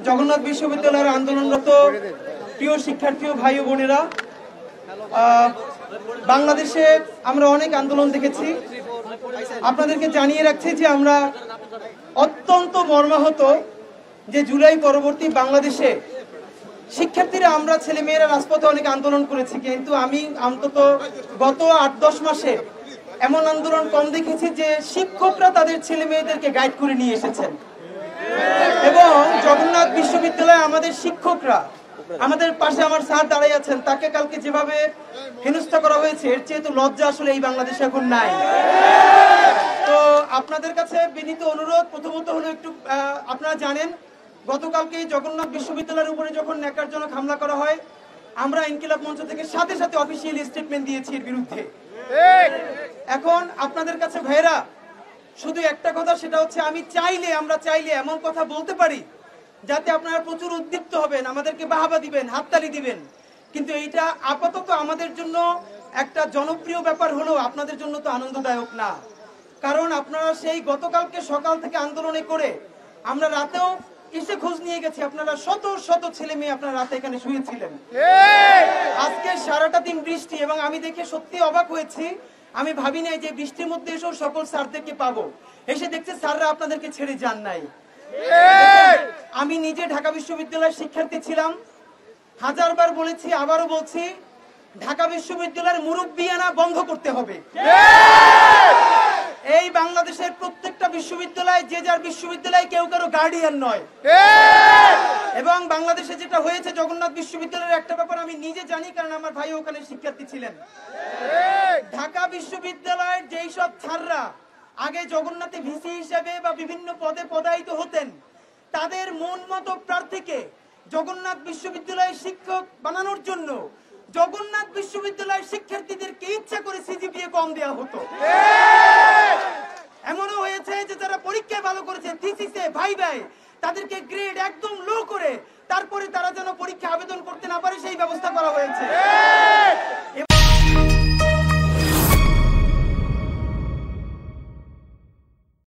জগন্নাথ বিশ্ববিদ্যালয়ের আন্দোলনরত প্রিয় শিক্ষার্থী ও ভাই ও বোনেরা, বাংলাদেশে আমরা অনেক আন্দোলন দেখেছি। আপনাদেরকে জানিয়ে রাখছি যে আমরা অত্যন্ত মর্মাহত যে জুলাই পরবর্তী বাংলাদেশে শিক্ষার্থীরা, আমরা ছেলে মেয়েরা রাজপথে অনেক আন্দোলন করেছি, কিন্তু আমি অন্তত গত 8-10 মাসে এমন আন্দোলন কম দেখেছি যে শিক্ষকরা তাদের ছেলে মেয়েদেরকে গাইড করে নিয়ে এসেছেন। এবং জগন্নাথ বিশ্ববিদ্যালয়ে আমাদের শিক্ষকরা, আমাদের পাশে আমার স্যার দাঁড়িয়ে আছেন, তাকে কালকে যেভাবে হেনস্থা করা হয়েছে, এর চেয়ে তো লজ্জা আসলে এই বাংলাদেশে এখন নাই। তো আপনাদের কাছে বিনীত অনুরোধ, প্রথমত হলো একটু, আপনারা জানেন গতকালকে জগন্নাথ বিশ্ববিদ্যালয়ের উপরে যখন ন্যাক্কারজনক হামলা করা হয়, আমরা ইনকিলাব মঞ্চ থেকে সাথে সাথে অফিসিয়াল স্টেটমেন্ট দিয়েছি এর বিরুদ্ধে। এখন আপনাদের কাছে ভাইরা শুধু একটা কথা, সেটা হচ্ছে আমরা চাইলে এমন কথা বলতে পারি যাতে আপনারা প্রচুর উদ্দীপ্ত হবেন, আমাদেরকে বাহাবা দিবেন, হাততালি দিবেন, কিন্তু এইটা আপাতত আমাদের জন্য একটা জনপ্রিয় ব্যাপার হলেও আপনাদের জন্য তো আনন্দদায়ক না। কারণ আপনারা সেই গতকালকে সকাল থেকে আন্দোলনে করে আমরা রাতেও এসে খোঁজ নিয়ে গেছি, আপনারা শত শত ছেলে মেয়ে আপনারা রাতে এখানে শুয়েছিলেন। আজকে সারাটা দিন বৃষ্টি, এবং আমি দেখে সত্যি অবাক হয়েছি। আমি ভাবি নাই যে বৃষ্টির মধ্যে এসেও সকল স্যারদেরকে পাবো, এসে দেখছে স্যাররা আপনাদেরকে ছেড়ে যান নাই। আমি নিজে ঢাকা বিশ্ববিদ্যালয়ের শিক্ষার্থী ছিলাম, হাজারবার বলেছি, আবারও বলছি, ঢাকা বিশ্ববিদ্যালয়ের মুরব্বিয়ানা বন্ধ করতে হবে। এই বাংলাদেশের প্রত্যেকটা বিশ্ববিদ্যালয় যে যার বিশ্ববিদ্যালয়, কেউ কারো গার্ডিয়ান নয়। এবং বাংলাদেশে যেটা হয়েছে জগন্নাথ বিশ্ববিদ্যালয়ের একটা ব্যাপার আমি নিজে জানি, কারণ আমার ভাই ওখানে শিক্ষার্থী ছিলেন। ঢাকা বিশ্ববিদ্যালয়ের যেই সব ছাত্ররা আগে জগন্নাথে ভিসি হিসেবে বা বিভিন্ন পদে পদায়িত হতেন, তাদের মন মতো প্রার্থীকে জগন্নাথ বিশ্ববিদ্যালয়ের শিক্ষক বানানোর জন্য জগন্নাথ বিশ্ববিদ্যালয়ের শিক্ষার্থীদেরকে ইচ্ছা করে সিজিপিএ কম দেওয়া হতো। এমনও হয়েছে যে যারা পরীক্ষায় ভালো করেছে, থিসিসে, ভাইভায়, তাদেরকে গ্রেড একদম লো করে তারপরে তারা যেন পরীক্ষা আবেদন করতে না পারে সেই ব্যবস্থা করা হয়েছে।